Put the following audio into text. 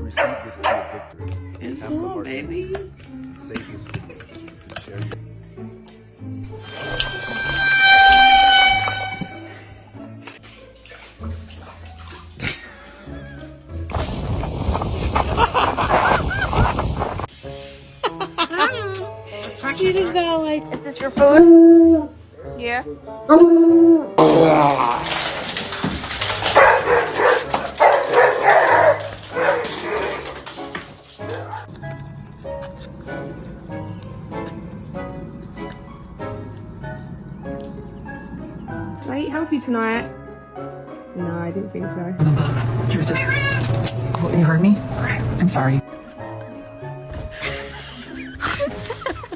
receive this to a victory. It's Apple on, Heart baby. Safest food. Share your You just go like, is this your food? Yeah. Did I eat healthy tonight? No, I didn't think so. You were just... You heard me? I'm sorry.